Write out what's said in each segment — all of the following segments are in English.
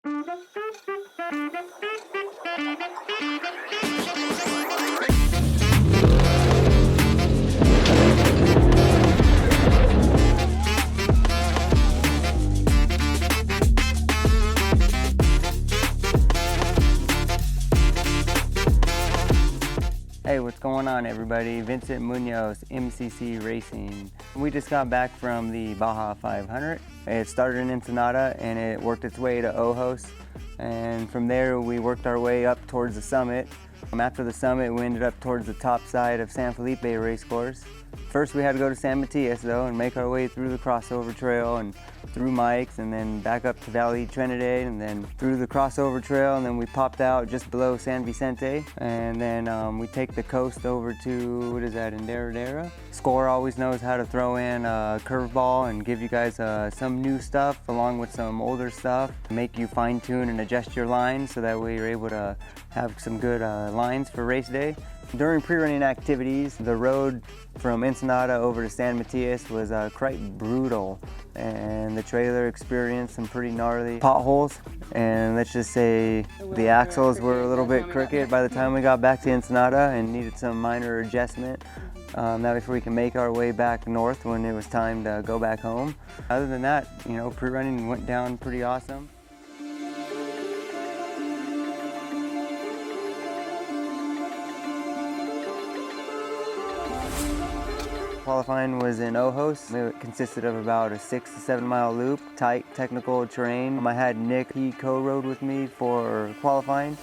Hey, what's going on everybody? Vincent Munoz, MCC Racing. We just got back from the Baja 500. It started in Ensenada and it worked its way to Ojos. And from there we worked our way up towards the summit. After the summit we ended up towards the top side of San Felipe Racecourse. First we had to go to San Matias though and make our way through the crossover trail and through Mike's and then back up to Valley Trinidad and then through the crossover trail, and then we popped out just below San Vicente, and then we take the coast over to, what is that, Inderadera? Score always knows how to throw in a curveball and give you guys some new stuff along with some older stuff to make you fine tune and adjust your lines so that way you're able to have some good lines for race day. During pre-running activities, the road from Ensenada over to San Matias was quite brutal, and the trailer experienced some pretty gnarly potholes, and let's just say the axles were a little bit crooked by the time we got back to Ensenada and needed some minor adjustment. That before we can make our way back north when it was time to go back home. Other than that, you know, pre-running went down pretty awesome. Qualifying was in Ojos. It consisted of about a 6 to 7 mile loop, tight technical terrain. I had Nick, he co-rode with me for qualifying.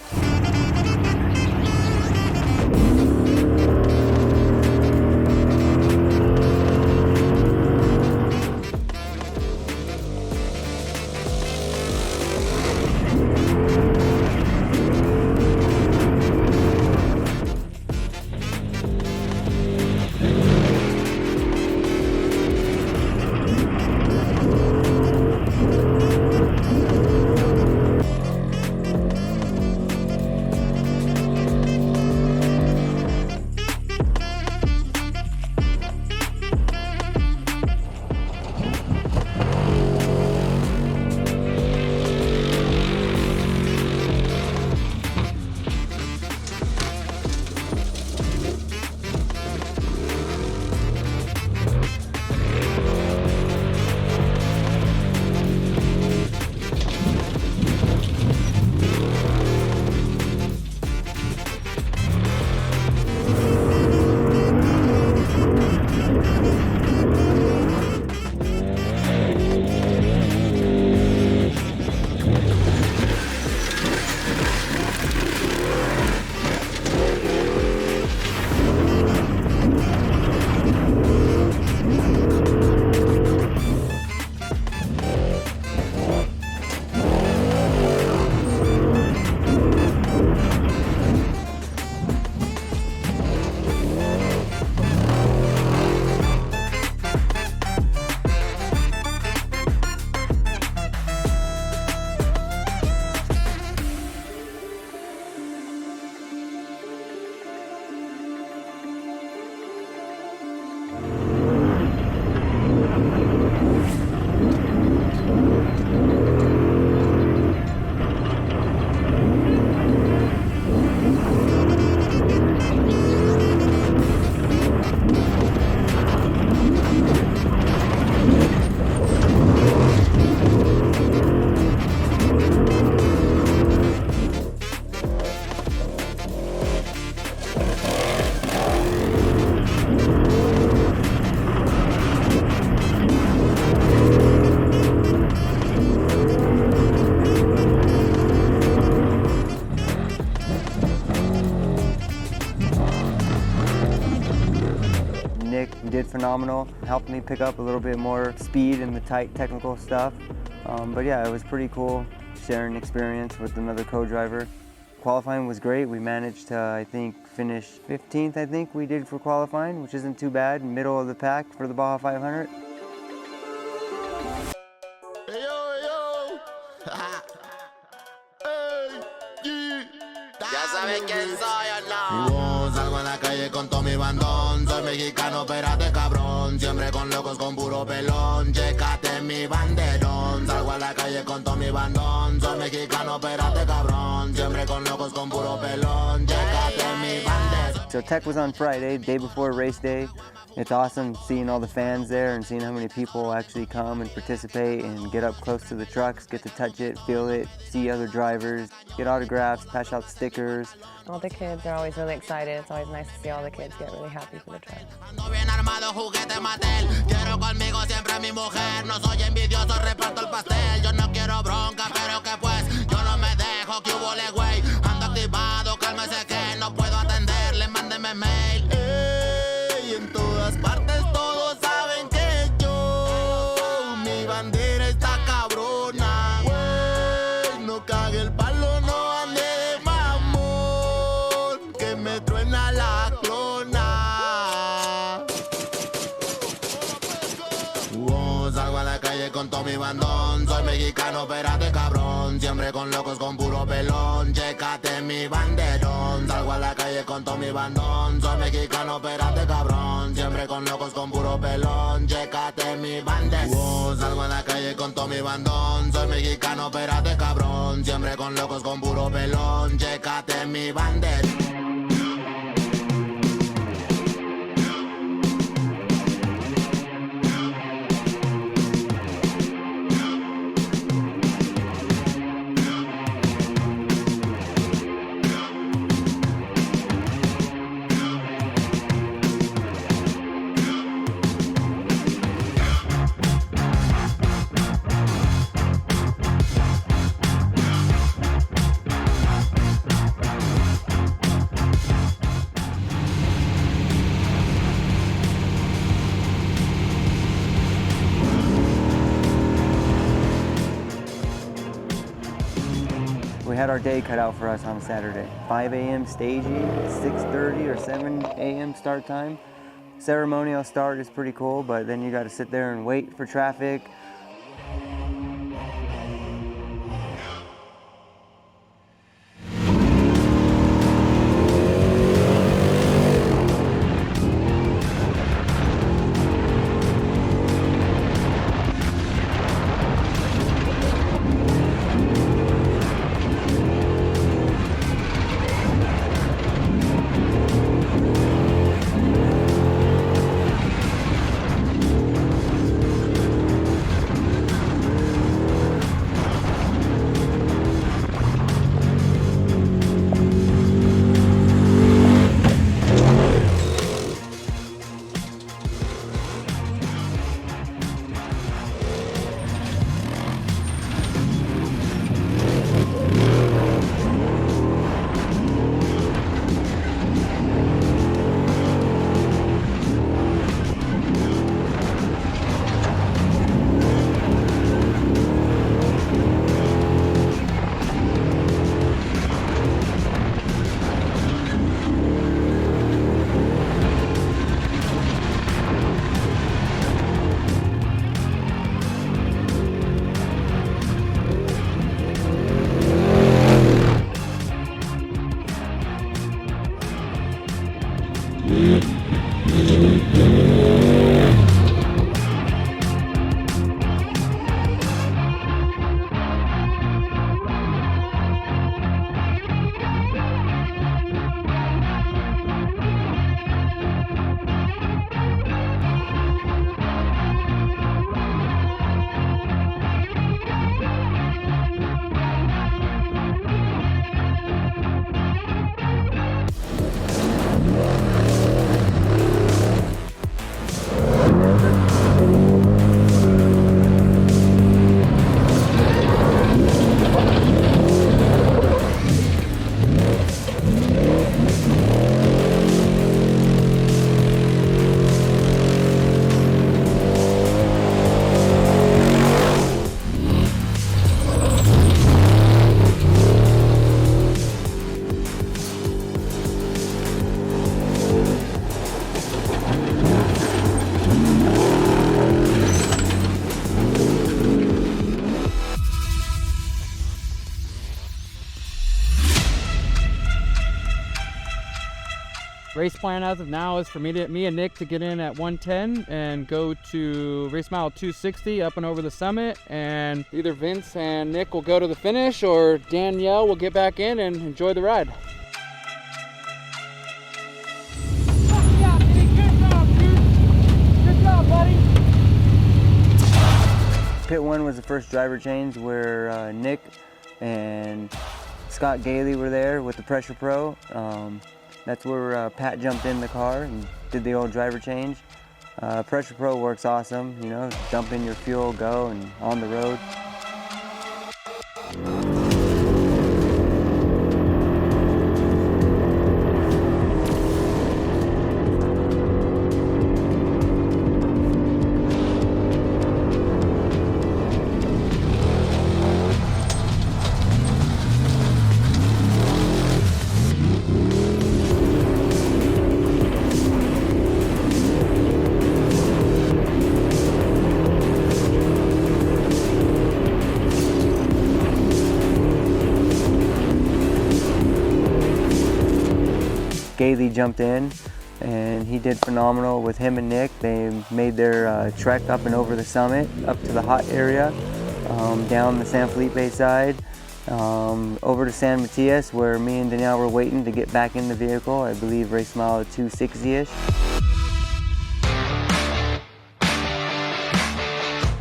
Did phenomenal, helped me pick up a little bit more speed in the tight technical stuff. But yeah, it was pretty cool sharing experience with another co-driver. Qualifying was great. We managed to, I think, finish 15th, I think we did for qualifying, which isn't too bad, middle of the pack for the Baja 500. Hey, yo, hey, yo. Ya saben quién soy o no. Salgo en la calle con todo mi bandón. Soy mexicano, espérate cabrón. Siempre con locos con puro pelón. Chécate mi banderón. Salgo a la calle con todo mi bandón. Soy mexicano. mexicano, espérate cabrón. Siempre con locos con puro pelón. Chécate mi bandera. So Tech was on Friday, day before race day. It's awesome seeing all the fans there and seeing how many people actually come and participate and get up close to the trucks, get to touch it, feel it, see other drivers, get autographs, pass out stickers. All the kids are always really excited. It's always nice to see all the kids get really happy for the truck. Ando bien armado, juguete Mattel. Quiero conmigo siempre mi mujer. No soy envidioso, reparto el pastel. Yo no quiero bronca, pero que pues yo no me dejo, que hubo le güey. Ando activado, cálmese que no puedo atenderle, mándeme mail. Ey, en todas partes todos saben que yo, mi bandera está cabrona. Güey, no cague el palo, no ande de mamón, que me truena la clona. Salgo a la calle con todo mi bandón. Soy mexicano, espérate cabrón. Siempre con locos con puro pelón. Chécate mi banderón. Salgo a la calle con todo mi bandón. Soy mexicano, espérate cabrón. Siempre con locos con puro pelón. Chécate mi banderón. Salgo a la calle con todo mi bandón. Soy mexicano, espérate cabrón. Siempre con locos con puro pelón. Chécate mi banderón. We had our day cut out for us on Saturday. 5 a.m. staging, 6:30 or 7 a.m. start time. Ceremonial start is pretty cool, but then you got to sit there and wait for traffic. Race plan as of now is for me and Nick to get in at 110 and go to race mile 260 up and over the summit, and either Vince and Nick will go to the finish or Danielle will get back in and enjoy the ride. Good job, buddy. Pit 1 was the first driver change where Nick and Scott Gailey were there with the Pressure Pro. That's where Pat jumped in the car and did the old driver change. Pressure Pro works awesome, you know, dump in your fuel, go, and on the road. Gailey jumped in and he did phenomenal with him and Nick. They made their trek up and over the summit, up to the hot area, down the San Felipe side, over to San Matias where me and Danielle were waiting to get back in the vehicle, I believe race mile 260-ish.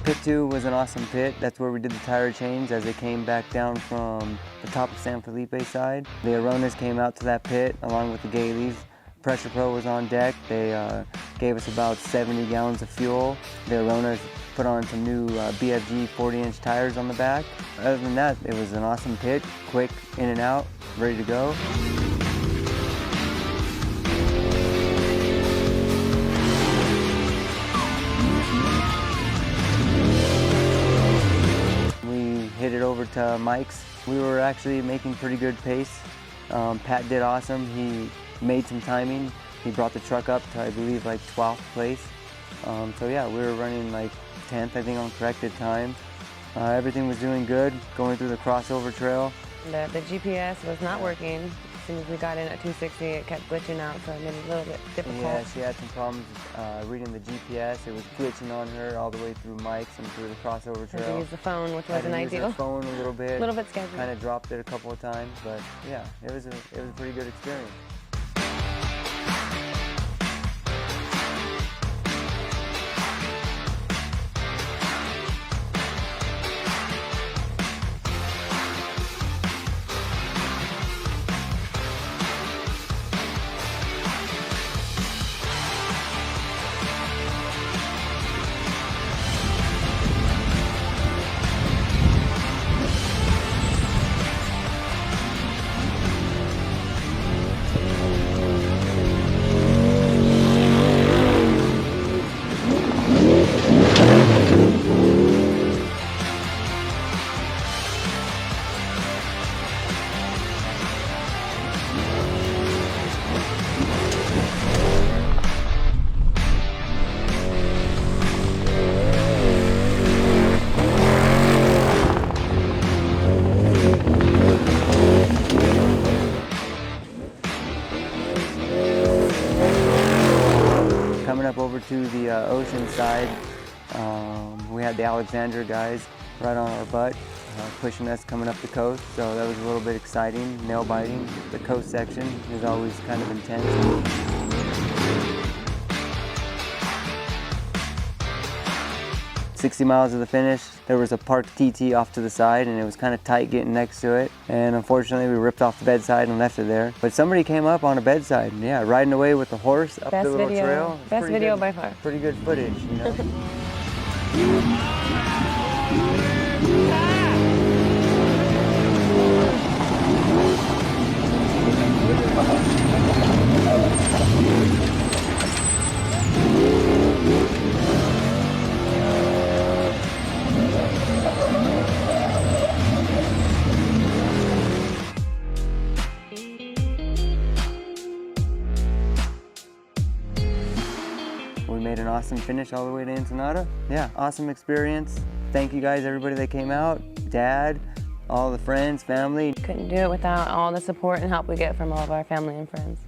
Pit 2 was an awesome pit. That's where we did the tire change as they came back down from the top of San Felipe side. The Aronas came out to that pit along with the Gaileys. Pressure Pro was on deck. They gave us about 70 gallons of fuel. The Aronas put on some new BFG 40-inch tires on the back. Other than that, it was an awesome pit, quick, in and out, ready to go. Hit it over to Mike's. We were actually making pretty good pace. Pat did awesome. He made some timing. He brought the truck up to, I believe, like 12th place. So yeah, we were running like 10th, I think, on corrected time. Everything was doing good, going through the crossover trail. The GPS was not working. As soon as we got in at 260, it kept glitching out, so it made it a little bit difficult. Yeah, she had some problems reading the GPS. It was glitching on her all the way through Mike's and through the crossover trail. Had to use the phone, which wasn't ideal. Had to use the phone a little bit. A little bit sketchy. Kind of dropped it a couple of times, but yeah, it was a pretty good experience. Up over to the ocean side, we had the Alexandra guys right on our butt, pushing us coming up the coast, so that was a little bit exciting, nail biting. The coast section is always kind of intense. 60 miles to the finish, there was a parked TT off to the side and it was kind of tight getting next to it. And unfortunately we ripped off the bedside and left it there. But somebody came up on a bedside, yeah, riding away with the horse up the little trail. Best video by far. Pretty good footage, you know. We made an awesome finish all the way to Ensenada. Yeah, awesome experience. Thank you guys, everybody that came out, Dad, all the friends, family. Couldn't do it without all the support and help we get from all of our family and friends.